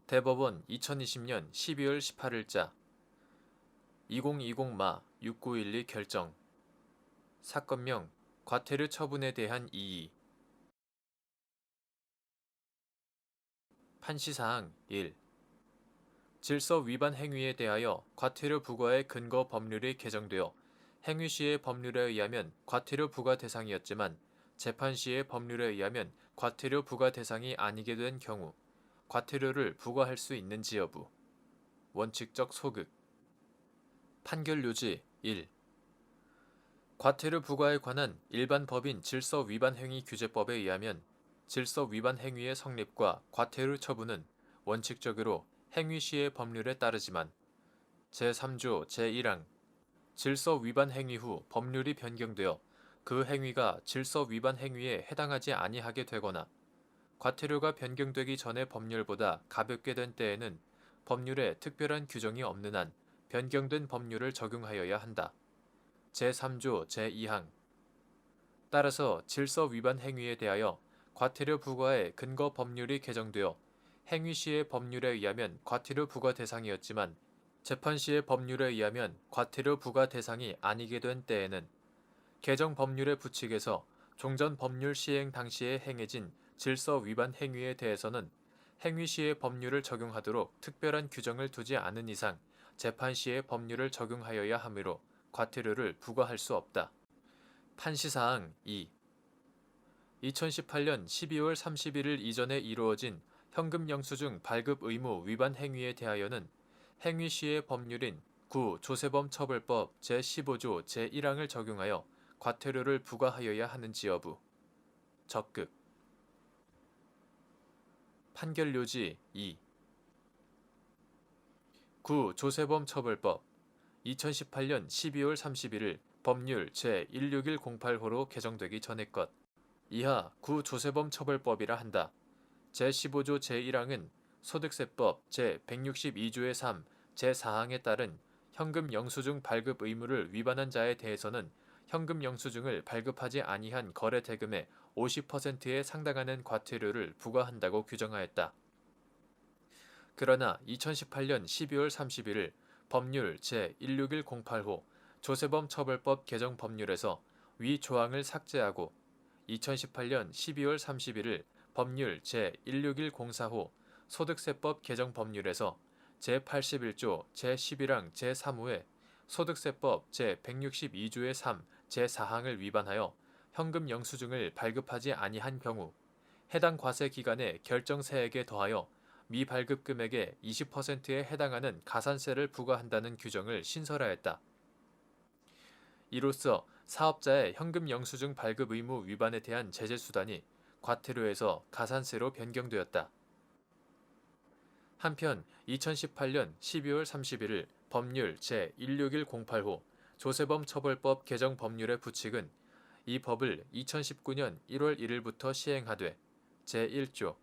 대법원 2020년 12월 18일자 2020-6912 결정 사건명 과태료 처분에 대한 이의 판시사항 1. 질서 위반 행위에 대하여 과태료 부과의 근거 법률이 개정되어 행위 시의 법률에 의하면 과태료 부과 대상이었지만 재판 시의 법률에 의하면 과태료 부과 대상이 아니게 된 경우 과태료를 부과할 수 있는지 여부. 원칙적 소극. 판결 요지 1. 과태료 부과에 관한 일반 법인 질서 위반 행위 규제법에 의하면 질서 위반 행위의 성립과 과태료 처분은 원칙적으로 행위 시의 법률에 따르지만 제3조 제1항 질서 위반 행위 후 법률이 변경되어 그 행위가 질서 위반 행위에 해당하지 아니하게 되거나 과태료가 변경되기 전의 법률보다 가볍게 된 때에는 법률에 특별한 규정이 없는 한 변경된 법률을 적용하여야 한다. 제3조 제2항 따라서 질서 위반 행위에 대하여 과태료 부과의 근거 법률이 개정되어 행위 시의 법률에 의하면 과태료 부과 대상이었지만 재판 시의 법률에 의하면 과태료 부과 대상이 아니게 된 때에는 개정 법률의 부칙에서 종전 법률 시행 당시에 행해진 질서 위반 행위에 대해서는 행위 시의 법률을 적용하도록 특별한 규정을 두지 않은 이상 재판 시의 법률을 적용하여야 하므로 과태료를 부과할 수 없다. 판시사항 2. 2018년 12월 31일 이전에 이루어진 현금 영수증 발급 의무 위반 행위에 대하여는 행위 시의 법률인 조세범 처벌법 제15조 제1항을 적용하여 과태료를 부과하여야 하는지 여부. 적극. 판결 요지 2. 조세범 처벌법 2018년 12월 31일 법률 제16108호로 개정되기 전의 것. 이하 조세범 처벌법이라 한다. 제15조 제1항은 소득세법 제162조의 3, 제4항에 따른 현금 영수증 발급 의무를 위반한 자에 대해서는 현금 영수증을 발급하지 아니한 거래 대금의 50%에 상당하는 과태료를 부과한다고 규정하였다. 그러나 2018년 12월 31일 법률 제16108호 조세범 처벌법 개정 법률에서 위 조항을 삭제하고 2018년 12월 31일 법률 제16104호 소득세법 개정 법률에서 제81조 제11항 제3호의 소득세법 제162조의 3, 제4항을 위반하여 현금 영수증을 발급하지 아니한 경우 해당 과세 기간의 결정세액에 더하여 미발급 금액의 20%에 해당하는 가산세를 부과한다는 규정을 신설하였다. 이로써 사업자의 현금 영수증 발급 의무 위반에 대한 제재 수단이 과태료에서 가산세로 변경되었다. 한편 2018년 12월 31일 법률 제16108호 조세범 처벌법 개정 법률의 부칙은 이 법을 2019년 1월 1일부터 시행하되 제1조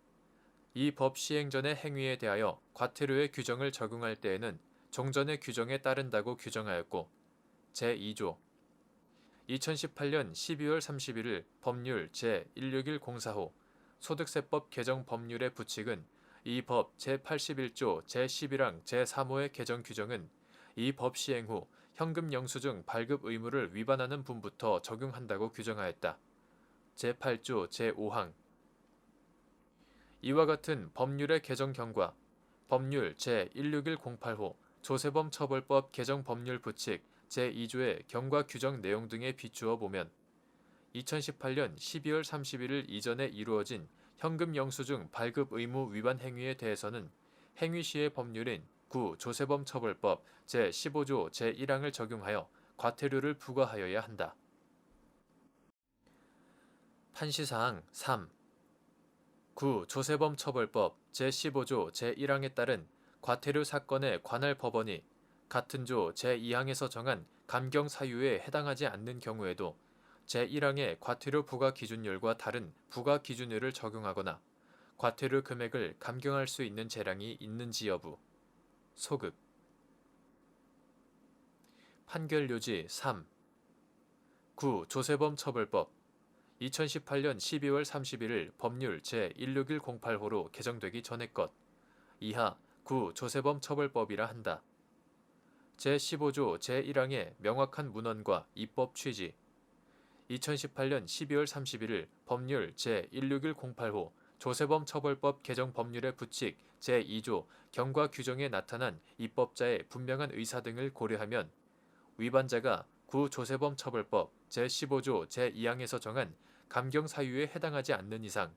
이 법 시행 전의 행위에 대하여 과태료의 규정을 적용할 때에는 종전의 규정에 따른다고 규정하였고 제2조 2018년 12월 31일 법률 제16104호 소득세법 개정 법률의 부칙은 이 법 제81조 제11항 제3호의 개정 규정은 이 법 시행 후 현금 영수증 발급 의무를 위반하는 분부터 적용한다고 규정하였다. 제8조 제5항 이와 같은 법률의 개정 경과 법률 제16108호 조세범 처벌법 개정 법률 부칙 제2조의 경과 규정 내용 등에 비추어 보면 2018년 12월 31일 이전에 이루어진 현금 영수증 발급 의무 위반 행위에 대해서는 행위 시의 법률인 조세범 처벌법 제15조 제1항을 적용하여 과태료를 부과하여야 한다. 판시사항 3. 조세범 처벌법 제15조 제1항에 따른 과태료 사건에 관할 법원이 같은 조 제2항에서 정한 감경 사유에 해당하지 않는 경우에도 제1항의 과태료 부과 기준율과 다른 부과 기준율을 적용하거나 과태료 금액을 감경할 수 있는 재량이 있는지 여부. 소급. 판결 요지 3. 조세범 처벌법 2018년 12월 31일 법률 제16108호로 개정되기 전의 것. 이하 구 조세범 처벌법이라 한다. 제15조 제1항의 명확한 문헌과 입법 취지 2018년 12월 31일 법률 제16108호 조세범 처벌법 개정 법률의 부칙 제2조 경과 규정에 나타난 입법자의 분명한 의사 등을 고려하면 위반자가 구 조세범 처벌법 제15조 제2항에서 정한 감경 사유에 해당하지 않는 이상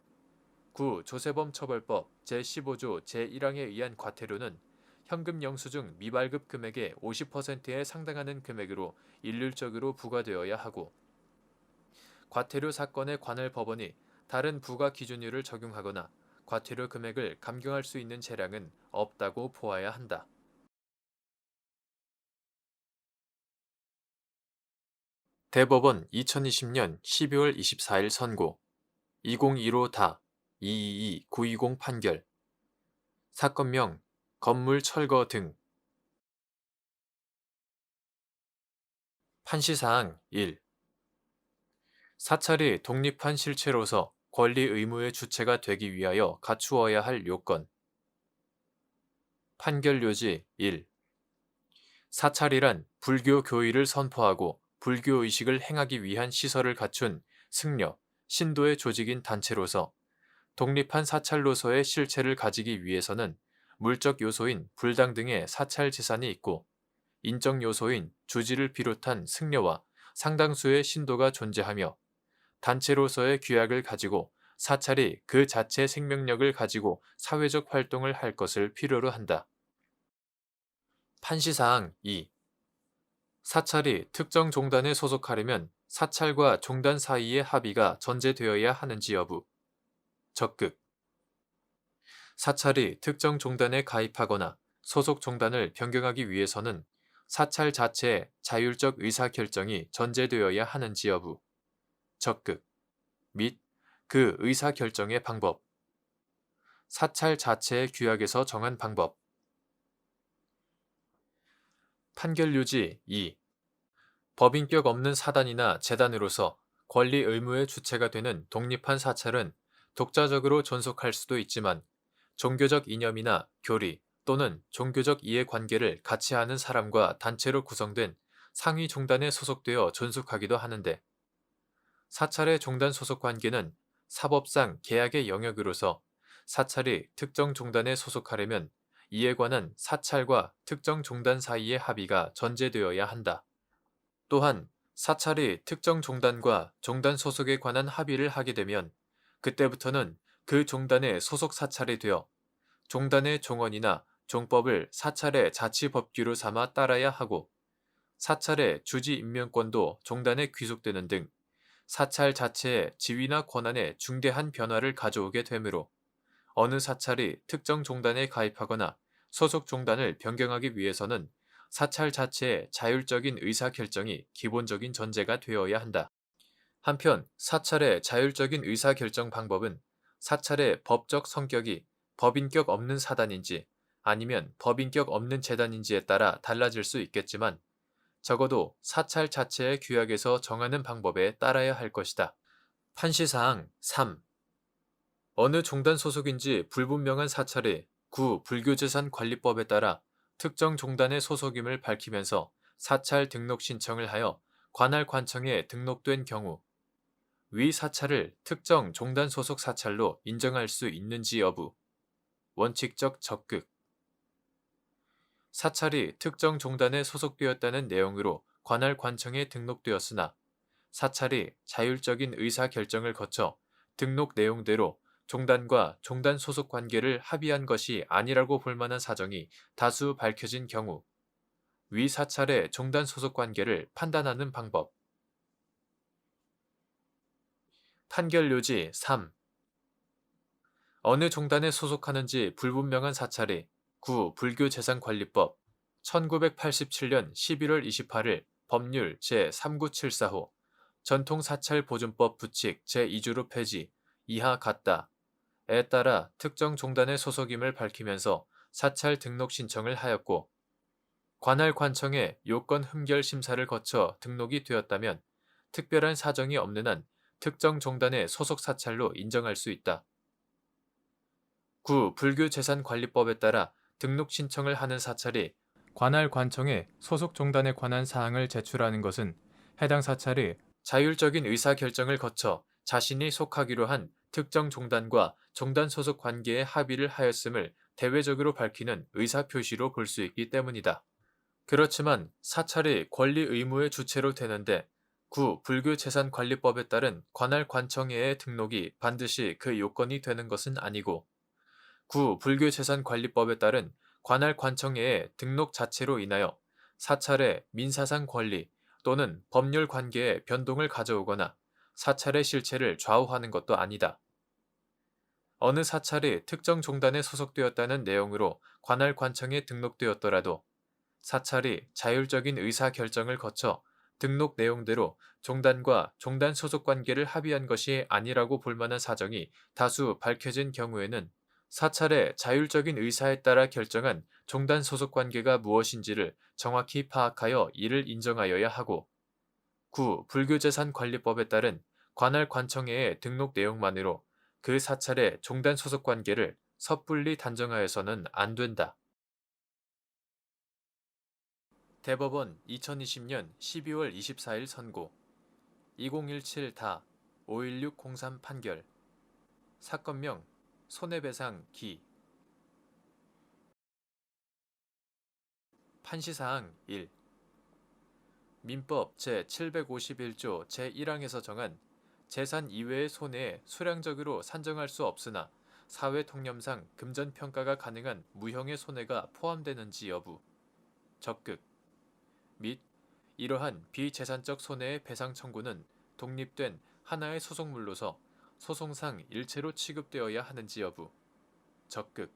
구 조세범 처벌법 제15조 제1항에 의한 과태료는 현금 영수증 미발급 금액의 50%에 상당하는 금액으로 일률적으로 부과되어야 하고 과태료 사건에 관할 법원이 다른 부과 기준율을 적용하거나 과태료 금액을 감경할 수 있는 재량은 없다고 보아야 한다. 대법원 2020년 12월 24일 선고 2015다 222-920 판결 사건명 건물 철거 등 판시사항 1. 사찰이 독립한 실체로서 권리 의무의 주체가 되기 위하여 갖추어야 할 요건 판결요지 1. 사찰이란 불교 교의를 선포하고 불교의식을 행하기 위한 시설을 갖춘 승려, 신도의 조직인 단체로서 독립한 사찰로서의 실체를 가지기 위해서는 물적 요소인 불당 등의 사찰 재산이 있고 인적 요소인 주지를 비롯한 승려와 상당수의 신도가 존재하며 단체로서의 규약을 가지고 사찰이 그 자체 생명력을 가지고 사회적 활동을 할 것을 필요로 한다. 판시사항 2. 사찰이 특정 종단에 소속하려면 사찰과 종단 사이의 합의가 전제되어야 하는지 여부. 적극. 사찰이 특정 종단에 가입하거나 소속 종단을 변경하기 위해서는 사찰 자체의 자율적 의사결정이 전제되어야 하는지 여부. 적극. 및 그 의사결정의 방법. 사찰 자체의 규약에서 정한 방법. 판결유지 2. 법인격 없는 사단이나 재단으로서 권리 의무의 주체가 되는 독립한 사찰은 독자적으로 존속할 수도 있지만 종교적 이념이나 교리 또는 종교적 이해관계를 같이 하는 사람과 단체로 구성된 상위 종단에 소속되어 존속하기도 하는데 사찰의 종단 소속 관계는 사법상 계약의 영역으로서 사찰이 특정 종단에 소속하려면 이에 관한 사찰과 특정 종단 사이의 합의가 전제되어야 한다. 또한 사찰이 특정 종단과 종단 소속에 관한 합의를 하게 되면 그때부터는 그 종단의 소속 사찰이 되어 종단의 종언이나 종법을 사찰의 자치법규로 삼아 따라야 하고 사찰의 주지 임명권도 종단에 귀속되는 등 사찰 자체의 지위나 권한에 중대한 변화를 가져오게 되므로 어느 사찰이 특정 종단에 가입하거나 소속 종단을 변경하기 위해서는 사찰 자체의 자율적인 의사결정이 기본적인 전제가 되어야 한다. 한편 사찰의 자율적인 의사결정 방법은 사찰의 법적 성격이 법인격 없는 사단인지 아니면 법인격 없는 재단인지에 따라 달라질 수 있겠지만 적어도 사찰 자체의 규약에서 정하는 방법에 따라야 할 것이다. 판시사항 3. 어느 종단 소속인지 불분명한 사찰이 구 불교재산관리법에 따라 특정 종단의 소속임을 밝히면서 사찰 등록 신청을 하여 관할 관청에 등록된 경우 위 사찰을 특정 종단 소속 사찰로 인정할 수 있는지 여부. 원칙적 적극. 사찰이 특정 종단에 소속되었다는 내용으로 관할 관청에 등록되었으나 사찰이 자율적인 의사결정을 거쳐 등록 내용대로 종단과 종단 소속 관계를 합의한 것이 아니라고 볼 만한 사정이 다수 밝혀진 경우 위 사찰의 종단 소속 관계를 판단하는 방법. 판결요지 3. 어느 종단에 소속하는지 불분명한 사찰이 구 불교재산관리법 1987년 11월 28일 법률 제39745 전통사찰보존법 부칙 제2조로 폐지 이하 같다에 따라 특정 종단의 소속임을 밝히면서 사찰 등록 신청을 하였고 관할 관청의 요건 흠결 심사를 거쳐 등록이 되었다면 특별한 사정이 없는 한 특정 종단의 소속 사찰로 인정할 수 있다. 구 불교재산관리법에 따라 등록 신청을 하는 사찰이 관할 관청에 소속 종단에 관한 사항을 제출하는 것은 해당 사찰이 자율적인 의사결정을 거쳐 자신이 속하기로 한 특정 종단과 종단 소속 관계에 합의를 하였음을 대외적으로 밝히는 의사표시로 볼 수 있기 때문이다. 그렇지만 사찰이 권리 의무의 주체로 되는데 구 불교재산관리법에 따른 관할 관청회의 등록이 반드시 그 요건이 되는 것은 아니고 구 불교재산관리법에 따른 관할 관청회의 등록 자체로 인하여 사찰의 민사상 권리 또는 법률 관계에 변동을 가져오거나 사찰의 실체를 좌우하는 것도 아니다. 어느 사찰이 특정 종단에 소속되었다는 내용으로 관할 관청에 등록되었더라도 사찰이 자율적인 의사 결정을 거쳐 등록 내용대로 종단과 종단 소속 관계를 합의한 것이 아니라고 볼 만한 사정이 다수 밝혀진 경우에는 사찰의 자율적인 의사에 따라 결정한 종단 소속 관계가 무엇인지를 정확히 파악하여 이를 인정하여야 하고 구 불교재산관리법에 따른 관할 관청회의 등록 내용만으로 그 사찰의 종단 소속 관계를 섣불리 단정하여서는 안 된다. 대법원 2020년 12월 24일 선고 2017-51603 판결 사건명 손해배상 기 판시사항 1. 민법 제751조 제1항에서 정한 재산 이외의 손해에 수량적으로 산정할 수 없으나 사회통념상 금전평가가 가능한 무형의 손해가 포함되는지 여부 적극 및 이러한 비재산적 손해의 배상 청구는 독립된 하나의 소송물로서 소송상 일체로 취급되어야 하는지 여부 적극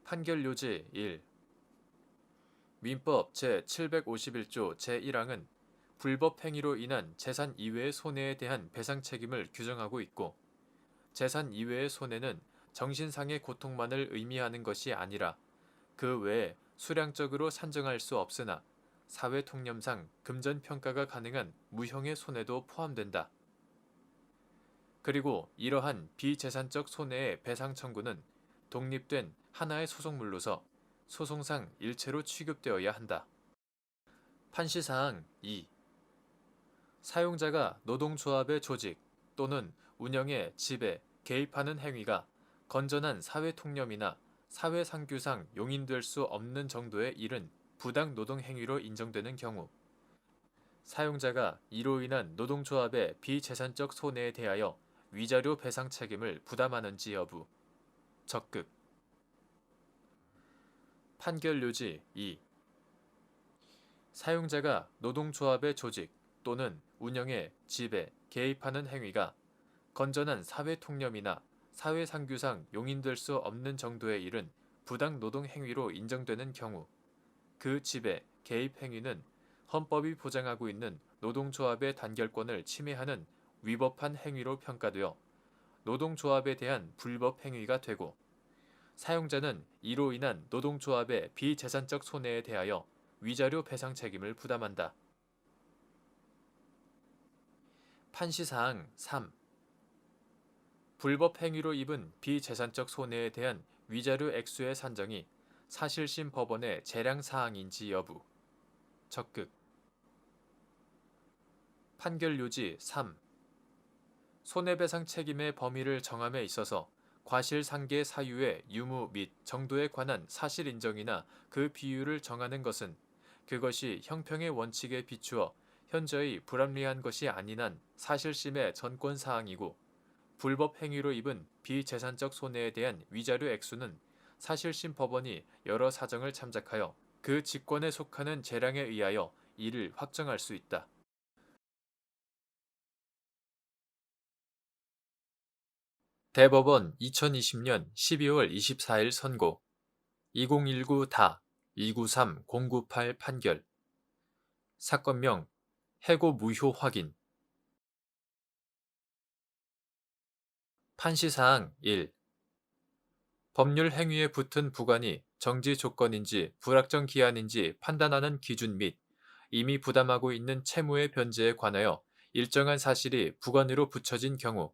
판결 요지 1. 민법 제751조 제1항은 불법 행위로 인한 재산 이외의 손해에 대한 배상 책임을 규정하고 있고 재산 이외의 손해는 정신상의 고통만을 의미하는 것이 아니라 그 외에 수량적으로 산정할 수 없으나 사회통념상 금전평가가 가능한 무형의 손해도 포함된다. 그리고 이러한 비재산적 손해의 배상 청구는 독립된 하나의 소송물로서 소송상 일체로 취급되어야 한다. 판시사항 2. 사용자가 노동조합의 조직 또는 운영에 지배, 개입하는 행위가 건전한 사회통념이나 사회상규상 용인될 수 없는 정도의 일은 부당노동행위로 인정되는 경우 사용자가 이로 인한 노동조합의 비재산적 손해에 대하여 위자료 배상 책임을 부담하는지 여부 적극 판결 요지 2. 사용자가 노동조합의 조직 또는 운영에 지배, 개입하는 행위가 건전한 사회통념이나 사회상규상 용인될 수 없는 정도의 일은 부당노동행위로 인정되는 경우 그 지배, 개입 행위는 헌법이 보장하고 있는 노동조합의 단결권을 침해하는 위법한 행위로 평가되어 노동조합에 대한 불법 행위가 되고 사용자는 이로 인한 노동조합의 비재산적 손해에 대하여 위자료 배상 책임을 부담한다. 판시사항 3. 불법 행위로 입은 비재산적 손해에 대한 위자료 액수의 산정이 사실심 법원의 재량 사항인지 여부 적극 판결 요지 3. 손해배상 책임의 범위를 정함에 있어서 과실상계 사유의 유무 및 정도에 관한 사실 인정이나 그 비율을 정하는 것은 그것이 형평의 원칙에 비추어 현저히 불합리한 것이 아닌 한 사실심의 전권사항이고 불법 행위로 입은 비재산적 손해에 대한 위자료 액수는 사실심 법원이 여러 사정을 참작하여 그 직권에 속하는 재량에 의하여 이를 확정할 수 있다. 대법원 2020년 12월 24일 선고 2019-293-098 판결 사건명 해고 무효 확인 판시사항 1. 법률 행위에 붙은 부관이 정지 조건인지 불확정 기한인지 판단하는 기준 및 이미 부담하고 있는 채무의 변제에 관하여 일정한 사실이 부관으로 붙여진 경우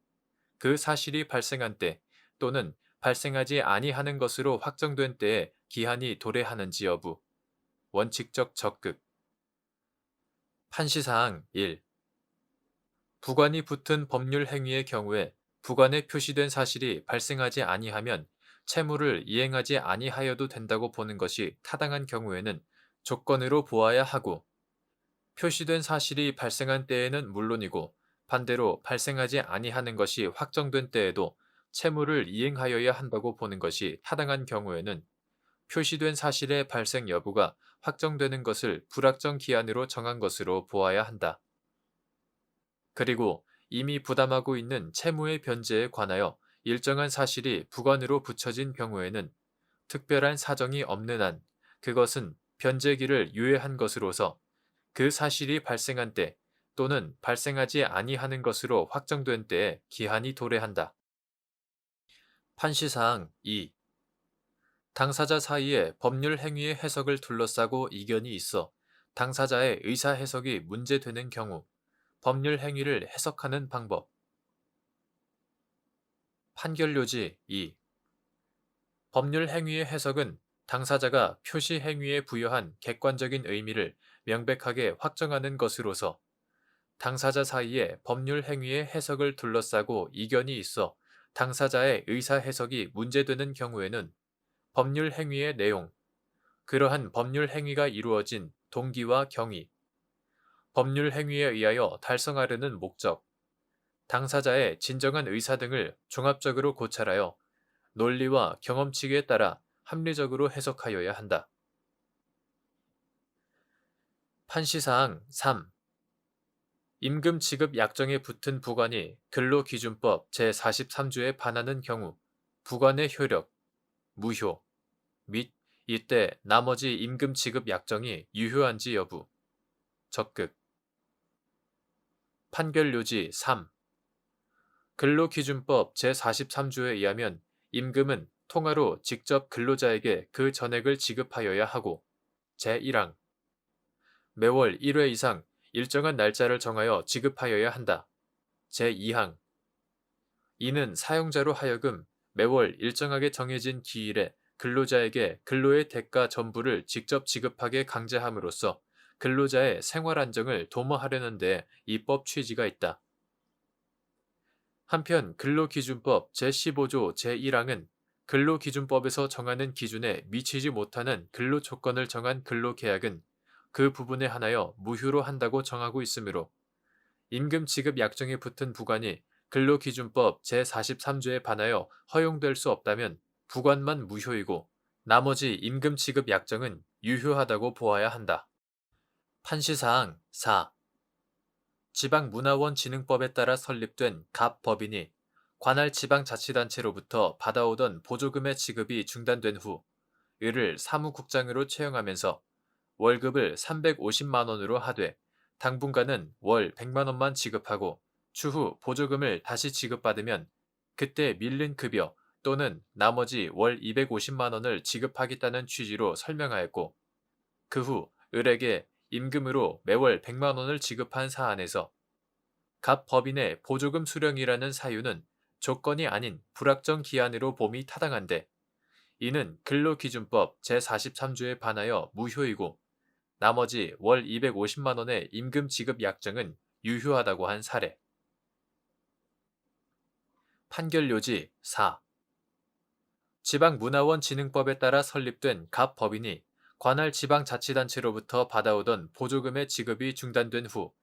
그 사실이 발생한 때 또는 발생하지 아니하는 것으로 확정된 때에 기한이 도래하는지 여부. 원칙적 적극. 판시사항 1. 부관이 붙은 법률 행위의 경우에 부관에 표시된 사실이 발생하지 아니하면 채무를 이행하지 아니하여도 된다고 보는 것이 타당한 경우에는 조건으로 보아야 하고, 표시된 사실이 발생한 때에는 물론이고 반대로 발생하지 아니하는 것이 확정된 때에도 채무를 이행하여야 한다고 보는 것이 타당한 경우에는 표시된 사실의 발생 여부가 확정되는 것을 불확정 기한으로 정한 것으로 보아야 한다. 그리고 이미 부담하고 있는 채무의 변제에 관하여 일정한 사실이 부관으로 붙여진 경우에는 특별한 사정이 없는 한 그것은 변제기를 유예한 것으로서 그 사실이 발생한 때 또는 발생하지 아니하는 것으로 확정된 때에 기한이 도래한다. 판시사항 2. 당사자 사이에 법률 행위의 해석을 둘러싸고 이견이 있어 당사자의 의사 해석이 문제되는 경우 법률 행위를 해석하는 방법. 판결요지 2. 법률 행위의 해석은 당사자가 표시 행위에 부여한 객관적인 의미를 명백하게 확정하는 것으로서 당사자 사이에 법률 행위의 해석을 둘러싸고 이견이 있어 당사자의 의사 해석이 문제되는 경우에는 법률 행위의 내용, 그러한 법률 행위가 이루어진 동기와 경위, 법률 행위에 의하여 달성하려는 목적, 당사자의 진정한 의사 등을 종합적으로 고찰하여 논리와 경험치에 따라 합리적으로 해석하여야 한다. 판시사항 3. 임금 지급 약정에 붙은 부관이 근로기준법 제43조에 반하는 경우 부관의 효력, 무효 및 이때 나머지 임금 지급 약정이 유효한지 여부. 적극. 판결요지 3. 근로기준법 제43조에 의하면 임금은 통화로 직접 근로자에게 그 전액을 지급하여야 하고, 제1항 매월 1회 이상 일정한 날짜를 정하여 지급하여야 한다. 제2항 이는 사용자로 하여금 매월 일정하게 정해진 기일에 근로자에게 근로의 대가 전부를 직접 지급하게 강제함으로써 근로자의 생활 안정을 도모하려는 데 입법 취지가 있다. 한편 근로기준법 제15조 제1항은 근로기준법에서 정하는 기준에 미치지 못하는 근로조건을 정한 근로계약은 그 부분에 한하여 무효로 한다고 정하고 있으므로 임금 지급 약정에 붙은 부관이 근로기준법 제43조에 반하여 허용될 수 없다면 부관만 무효이고 나머지 임금 지급 약정은 유효하다고 보아야 한다. 판시사항 4. 지방문화원진흥법에 따라 설립된 갑법인이 관할 지방자치단체로부터 받아오던 보조금의 지급이 중단된 후 이를 사무국장으로 채용하면서 월급을 350만 원으로 하되 당분간은 월 100만 원만 지급하고 추후 보조금을 다시 지급받으면 그때 밀린 급여 또는 나머지 월 250만 원을 지급하겠다는 취지로 설명하였고, 그 후 을에게 임금으로 매월 100만 원을 지급한 사안에서 갑 법인의 보조금 수령이라는 사유는 조건이 아닌 불확정 기한으로 봄이 타당한데, 이는 근로기준법 제43조에 반하여 무효이고 나머지 월 250만 원의 임금 지급 약정은 유효하다고 한 사례. 판결요지 4. 지방문화원진흥법에 따라 설립된 갑 법인이 관할 지방자치단체로부터 받아오던 보조금의 지급이 중단된 후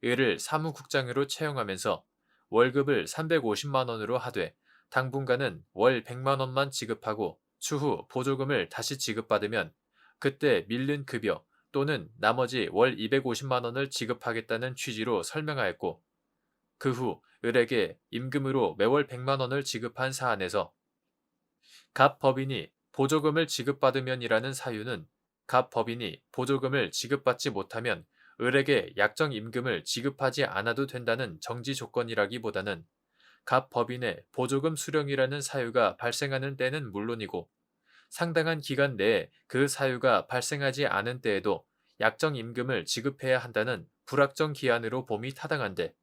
이를 사무국장으로 채용하면서 월급을 350만 원으로 하되 당분간은 월 100만 원만 지급하고 추후 보조금을 다시 지급받으면 그때 밀린 급여 또는 나머지 월 250만 원을 지급하겠다는 취지로 설명하였고, 그 후 을에게 임금으로 매월 100만 원을 지급한 사안에서 갑 법인이 보조금을 지급받으면이라는 사유는 갑 법인이 보조금을 지급받지 못하면 을에게 약정 임금을 지급하지 않아도 된다는 정지 조건이라기보다는 갑 법인의 보조금 수령이라는 사유가 발생하는 때는 물론이고 상당한 기간 내에 그 사유가 발생하지 않은 때에도 약정 임금을 지급해야 한다는 불확정 기한으로 봄이 타당한데,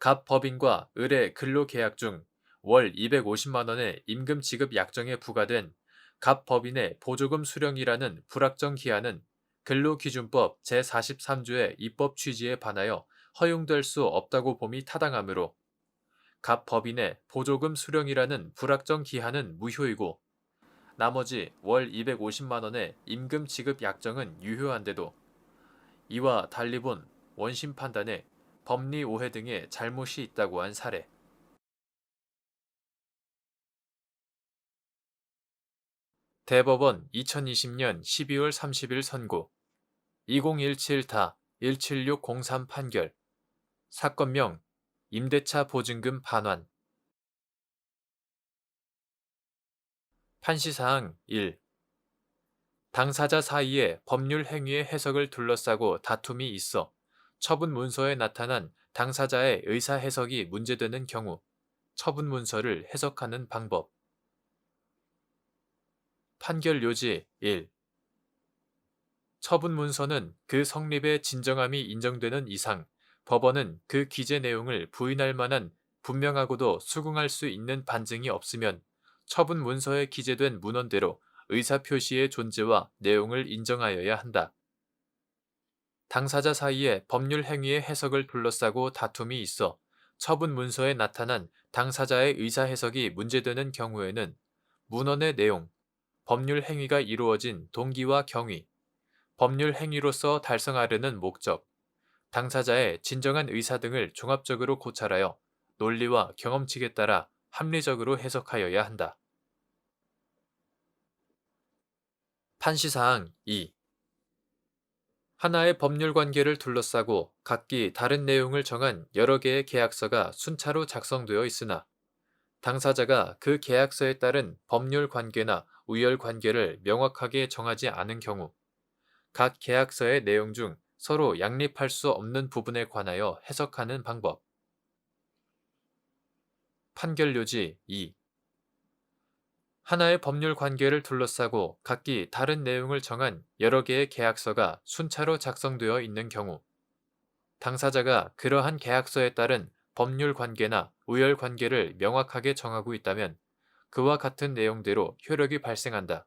갑 법인과 을의 근로계약 중 월 250만 원의 임금 지급 약정에 부과된 갑 법인의 보조금 수령이라는 불확정 기한은 근로기준법 제43조의 입법 취지에 반하여 허용될 수 없다고 봄이 타당하므로 갑 법인의 보조금 수령이라는 불확정 기한은 무효이고 나머지 월 250만 원의 임금 지급 약정은 유효한데도 이와 달리 본 원심 판단에 법리 오해 등의 잘못이 있다고 한 사례. 대법원 2020년 12월 30일 선고 2017다 17603 판결 사건명 임대차 보증금 반환 판시사항 1. 당사자 사이에 법률 행위의 해석을 둘러싸고 다툼이 있어 처분 문서에 나타난 당사자의 의사 해석이 문제되는 경우 처분 문서를 해석하는 방법. 판결 요지 1. 처분 문서는 그 성립의 진정함이 인정되는 이상 법원은 그 기재 내용을 부인할 만한 분명하고도 수긍할 수 있는 반증이 없으면 처분 문서에 기재된 문헌대로 의사표시의 존재와 내용을 인정하여야 한다. 당사자 사이에 법률 행위의 해석을 둘러싸고 다툼이 있어 처분 문서에 나타난 당사자의 의사 해석이 문제되는 경우에는 문헌의 내용, 법률 행위가 이루어진 동기와 경위, 법률 행위로서 달성하려는 목적, 당사자의 진정한 의사 등을 종합적으로 고찰하여 논리와 경험칙에 따라 합리적으로 해석하여야 한다. 판시사항 2. 하나의 법률 관계를 둘러싸고 각기 다른 내용을 정한 여러 개의 계약서가 순차로 작성되어 있으나 당사자가 그 계약서에 따른 법률 관계나 우열 관계를 명확하게 정하지 않은 경우 각 계약서의 내용 중 서로 양립할 수 없는 부분에 관하여 해석하는 방법. 판결 요지 2. 하나의 법률 관계를 둘러싸고 각기 다른 내용을 정한 여러 개의 계약서가 순차로 작성되어 있는 경우 당사자가 그러한 계약서에 따른 법률 관계나 우열 관계를 명확하게 정하고 있다면 그와 같은 내용대로 효력이 발생한다.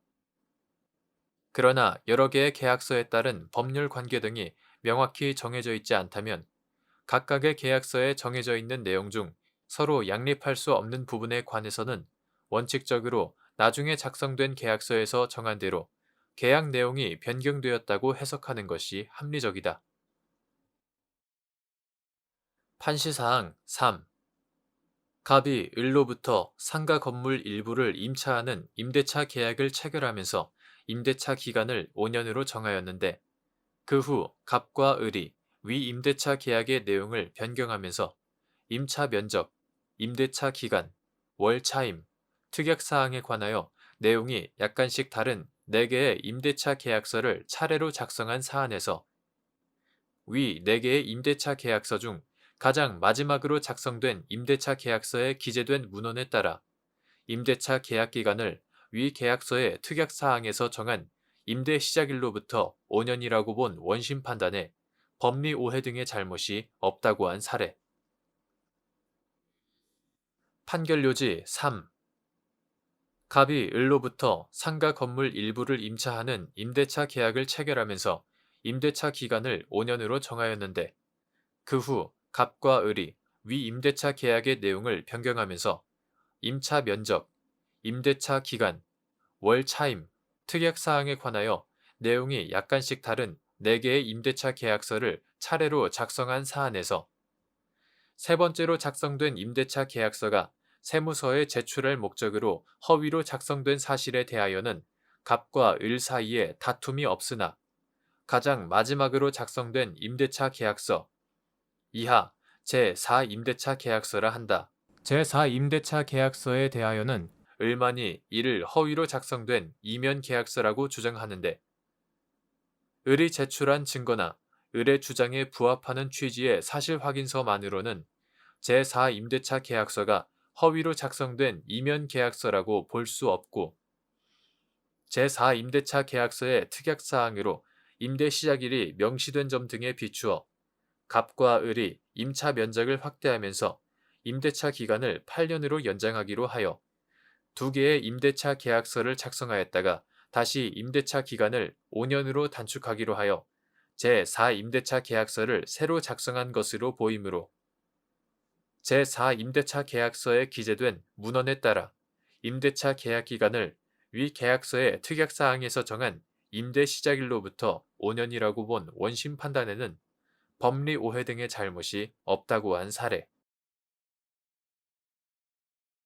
그러나 여러 개의 계약서에 따른 법률 관계 등이 명확히 정해져 있지 않다면 각각의 계약서에 정해져 있는 내용 중 서로 양립할 수 없는 부분에 관해서는 원칙적으로 나중에 작성된 계약서에서 정한 대로 계약 내용이 변경되었다고 해석하는 것이 합리적이다. 판시사항 3. 갑이 을로부터 상가 건물 일부를 임차하는 임대차 계약을 체결하면서 임대차 기간을 5년으로 정하였는데 그 후 갑과 을이 위 임대차 계약의 내용을 변경하면서 임차 면적, 임대차 기간, 월 차임, 특약사항에 관하여 내용이 약간씩 다른 4개의 임대차 계약서를 차례로 작성한 사안에서 위 4개의 임대차 계약서 중 가장 마지막으로 작성된 임대차 계약서에 기재된 문헌에 따라 임대차 계약 기간을 위 계약서의 특약사항에서 정한 임대 시작일로부터 5년이라고 본 원심 판단에 법리 오해 등의 잘못이 없다고 한 사례. 판결 요지 3. 갑이 을로부터 상가 건물 일부를 임차하는 임대차 계약을 체결하면서 임대차 기간을 5년으로 정하였는데 그 후 갑과 을이 위 임대차 계약의 내용을 변경하면서 임차 면적, 임대차 기간, 월 차임, 특약사항에 관하여 내용이 약간씩 다른 4개의 임대차 계약서를 차례로 작성한 사안에서 세 번째로 작성된 임대차 계약서가 세무서에 제출할 목적으로 허위로 작성된 사실에 대하여는 갑과 을 사이에 다툼이 없으나 가장 마지막으로 작성된 임대차 계약서 이하 제4임대차 계약서라 한다. 제4임대차 계약서에 대하여는 을만이 이를 허위로 작성된 이면 계약서라고 주장하는데 을이 제출한 증거나 을의 주장에 부합하는 취지의 사실 확인서만으로는 제4임대차 계약서가 허위로 작성된 이면 계약서라고 볼 수 없고 제4임대차 계약서의 특약사항으로 임대 시작일이 명시된 점 등에 비추어 갑과 을이 임차 면적을 확대하면서 임대차 기간을 8년으로 연장하기로 하여 두 개의 임대차 계약서를 작성하였다가 다시 임대차 기간을 5년으로 단축하기로 하여 제4임대차 계약서를 새로 작성한 것으로 보이므로 제4임대차 계약서에 기재된 문헌에 따라 임대차 계약 기간을 위 계약서의 특약사항에서 정한 임대 시작일로부터 5년이라고 본 원심 판단에는 법리 오해 등의 잘못이 없다고 한 사례.